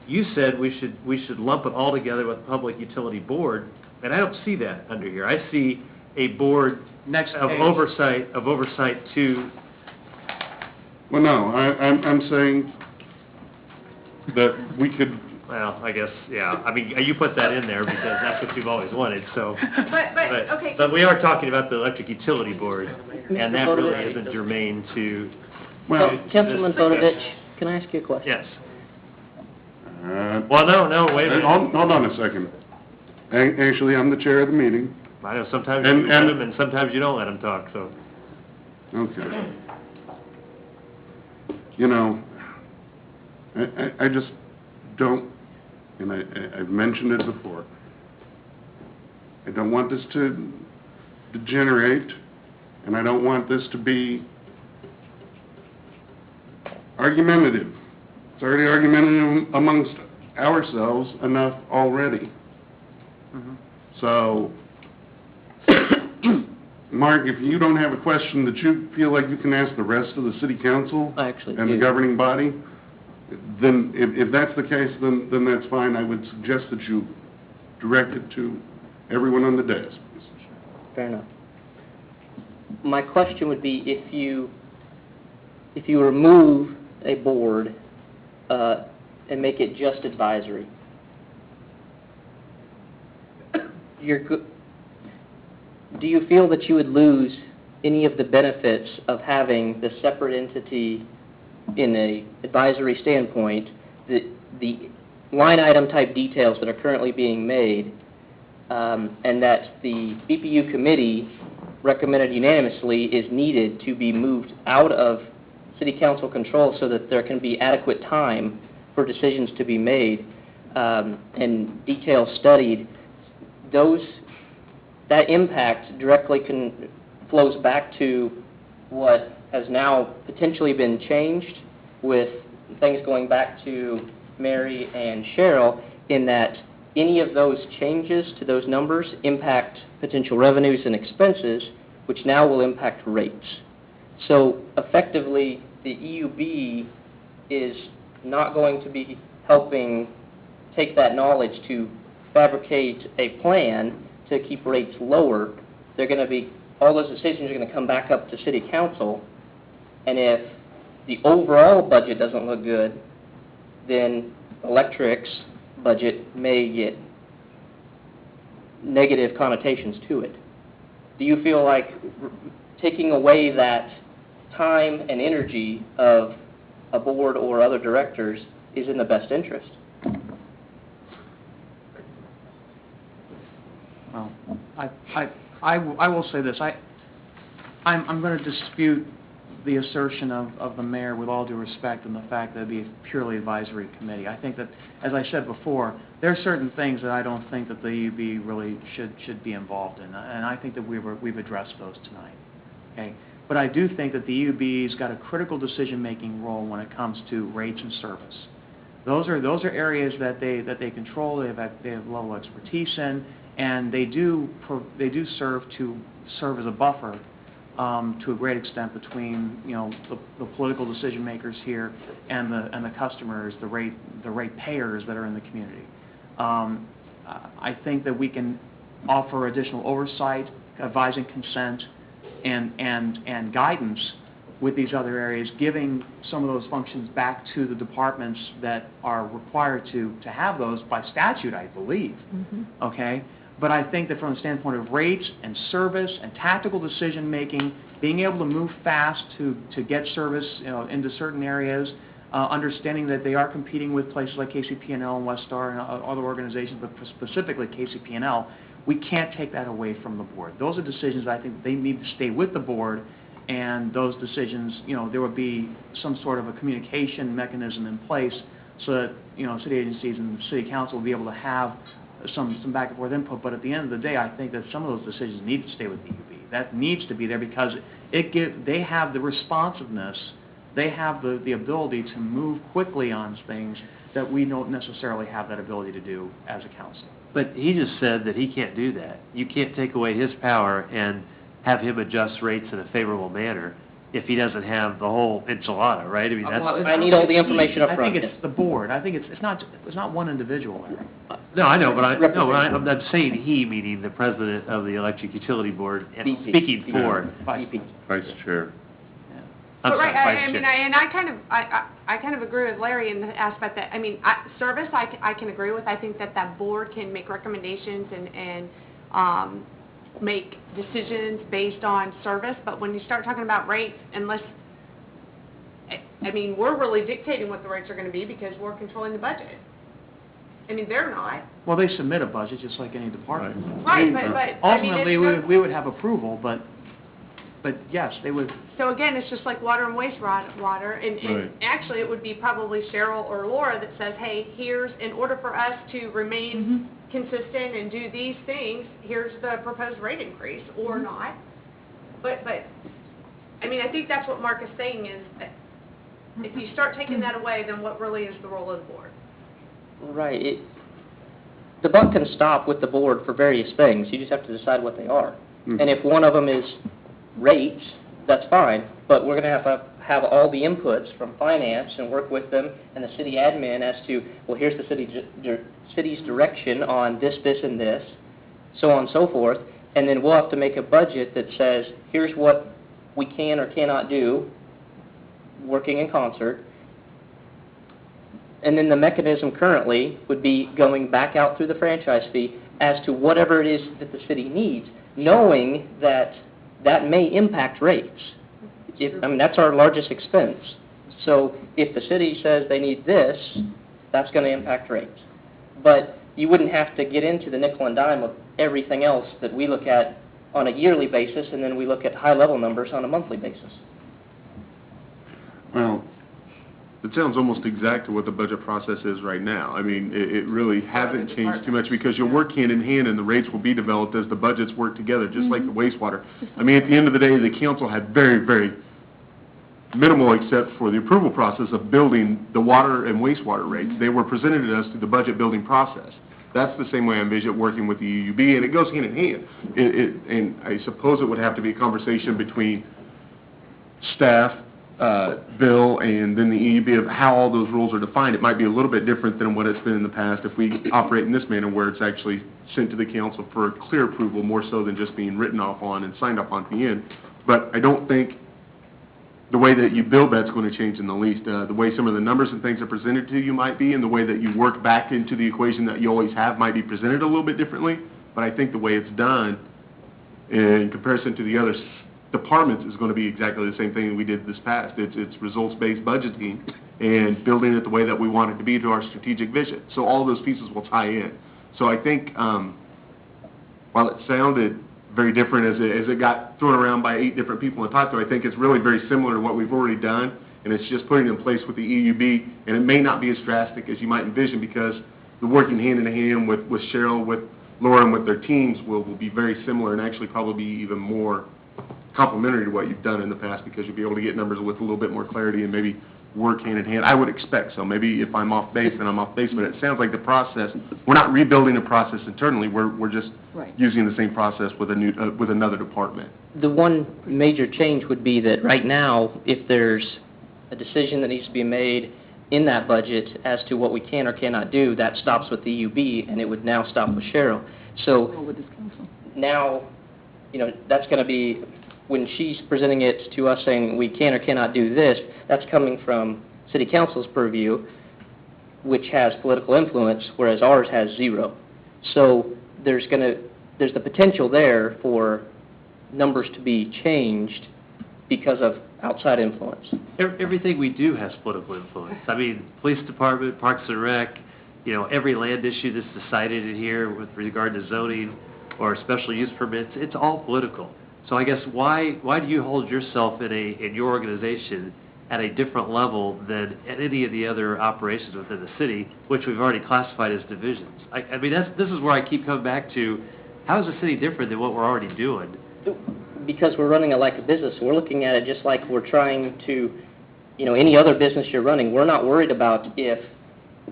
you said we should lump it all together with the Public Utility Board, and I don't see that under here. I see a board Next of page. oversight to. Well, no, I'm saying that we could, Well, I guess, yeah. I mean, you put that in there because that's what you've always wanted, so. Okay. But we are talking about the Electric Utility Board, and that really Vodovich. isn't germane to. well, Councilman this Vodovich, discussion. can I ask you a question? Yes. Well, no, wait a minute. hold on a second. Actually, I'm the chair of the meeting. I know sometimes And- you let and- them, and sometimes you don't let them talk, so. Okay. You know, I just don't, and I've mentioned it before, I don't want this to degenerate, and I don't want this to be argumentative. It's already argumentative amongst ourselves enough already. Mhm. So, Mark, if you don't have a question that you feel like you can ask the rest of the city council I actually and the do. governing body, then if that's the case, then that's fine. I would suggest that you direct it to everyone on the dais. Fair enough. My question would be, if you remove a board and make it just advisory, do you feel that you would lose any of the benefits of having the separate entity in a advisory standpoint, the line item type details that are currently being made, and that the BPU committee recommended unanimously is needed to be moved out of city council control so that there can be adequate time for decisions to be made and details studied? That impact directly flows back to what has now potentially been changed, with things going back to Mary and Cheryl, in that any of those changes to those numbers impact potential revenues and expenses, which now will impact rates. So effectively, the EUB is not going to be helping take that knowledge to fabricate a plan to keep rates lower. They're going to be, all those decisions are going to come back up to city council, and if the overall budget doesn't look good, then electric's budget may get negative connotations to it. Do you feel like taking away that time and energy of a board or other directors is in the best interest? Well, I will say this. I'm going to dispute the assertion of the mayor, with all due respect, and the fact that it'd be a purely advisory committee. I think that, as I said before, there are certain things that I don't think that the EUB really should be involved in, and I think that we've addressed those tonight. Okay, but I do think that the EUB's got a critical decision-making role when it comes to rates and service. Those are areas that they control. They have level expertise in, and they do serve as a buffer to a great extent between the political decision makers here and the customers, the rate payers that are in the community. I think that we can offer additional oversight, advising consent, and guidance with these other areas, giving some of those functions back to the departments that are required to have those by statute, I believe. Mm-hmm. Okay? But I think that from the standpoint of rates and service and tactical decision making, being able to move fast to get service into certain areas, understanding that they are competing with places like KCP&L and Westar and other organizations, but specifically KCP&L, we can't take that away from the board. Those are decisions I think they need to stay with the board, and those decisions, there would be some sort of a communication mechanism in place so that city agencies and the city council will be able to have some back and forth input. But at the end of the day, I think that some of those decisions need to stay with the EUB. That needs to be there because they have the responsiveness, they have the ability to move quickly on things that we don't necessarily have that ability to do as a council. But he just said that he can't do that. You can't take away his power and have him adjust rates in a favorable manner. if he doesn't have the whole enchilada, right? I mean, Well, that's, I need all the information up I front. think it's the board. I think it's not one individual, Larry. no, I know, but Representative. I'm not saying he, meaning the president of the Electric Utility Board, and VP. speaking for, VP. Vice Chair. I'm But sorry, right, Vice I mean, Chair. I kind of agree with Larry in the aspect that, I mean, service, I can agree with. I think that board can make recommendations and make decisions based on service, but when you start talking about rates, unless, I mean, we're really dictating what the rates are gonna be because we're controlling the budget. I mean, they're not. Well, they submit a budget just like any department. Right, but, I mean, Ultimately, it's we would have approval, but yes, they would, So again, it's just like water and wastewater, and Right. actually, it would be probably Cheryl or Laura that says, hey, here's, in order for us to remain consistent and do these things, here's the proposed rate increase, or not. But, I mean, I think that's what Mark is saying, is that if you start taking that away, then what really is the role of the board? Right. The buck can stop with the board for various things. You just have to decide what they are. Mhm. And if one of them is rates, that's fine, but we're going to have all the inputs from finance and work with them and the city admin as to, well, here's the city's direction on this, and this, so on and so forth, and then we'll have to make a budget that says, here's what we can or cannot do, working in concert. And then the mechanism currently would be going back out through the franchise fee as to whatever it is that the city needs, knowing that that may impact rates. I mean, that's our largest expense. So if the city says they need this, that's going to impact rates. But you wouldn't have to get into the nickel and dime of everything else that we look at on a yearly basis, and then we look at high-level numbers on a monthly basis. Well, it sounds almost exact to what the budget process is right now. I mean, it really hasn't changed too much because you'll work hand in hand and the rates will be developed as the budgets work together, just like the wastewater. I mean, at the end of the day, the council had very, very minimal except for the approval process of building the water and wastewater rates. They were presented to us through the budget building process. That's the same way I envision it working with the UUB, and it goes hand in hand. And I suppose it would have to be a conversation between staff, Bill, and then the EUB of how all those rules are defined. It might be a little bit different than what it's been in the past if we operate in this manner where it's actually sent to the council for a clear approval, more so than just being written off on and signed off on at the end. But I don't think the way that you build that's going to change in the least. The way some of the numbers and things are presented to you might be, and the way that you work back into the equation that you always have might be presented a little bit differently. But I think the way it's done in comparison to the other departments is going to be exactly the same thing that we did this past. It's results-based budgeting and building it the way that we want it to be to our strategic vision. So all those pieces will tie in. So I think while it sounded very different as it got thrown around by 8 different people and talked to, I think it's really very similar to what we've already done, and it's just putting it in place with the EUB, and it may not be as drastic as you might envision because the working hand in hand with Cheryl, with Laura, and with their teams will be very similar and actually probably be even more complementary to what you've done in the past because you'll be able to get numbers with a little bit more clarity and maybe work hand in hand. I would expect so. Maybe if I'm off base, then I'm off base, but it sounds like the process, we're not rebuilding the process internally, we're just using the same process with another department. The one major change would be that right now, if there's a decision that needs to be made in that budget as to what we can or cannot do, that stops with the EUB, and it would now stop with Cheryl. So now, that's going to be, when she's presenting it to us saying we can or cannot do this, that's coming from City Council's purview, which has political influence, whereas ours has 0. So there's the potential there for numbers to be changed because of outside influence. Everything we do has political influence. I mean, police department, Parks and Rec, every land issue that's decided in here with regard to zoning or special use permits, it's all political. So I guess why do you hold yourself in your organization at a different level than at any of the other operations within the city, which we've already classified as divisions? I mean, this is where I keep coming back to, how is the city different than what we're already doing? Because we're running it like a business. We're looking at it just like we're trying to, any other business you're running. We're not worried about if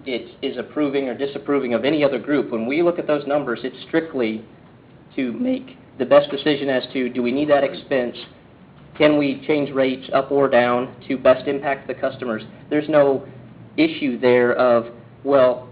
it is approving or disapproving of any other group. When we look at those numbers, it's strictly to make the best decision as to, do we need that expense can we change rates up or down to best impact the customers? There's no issue there of, well,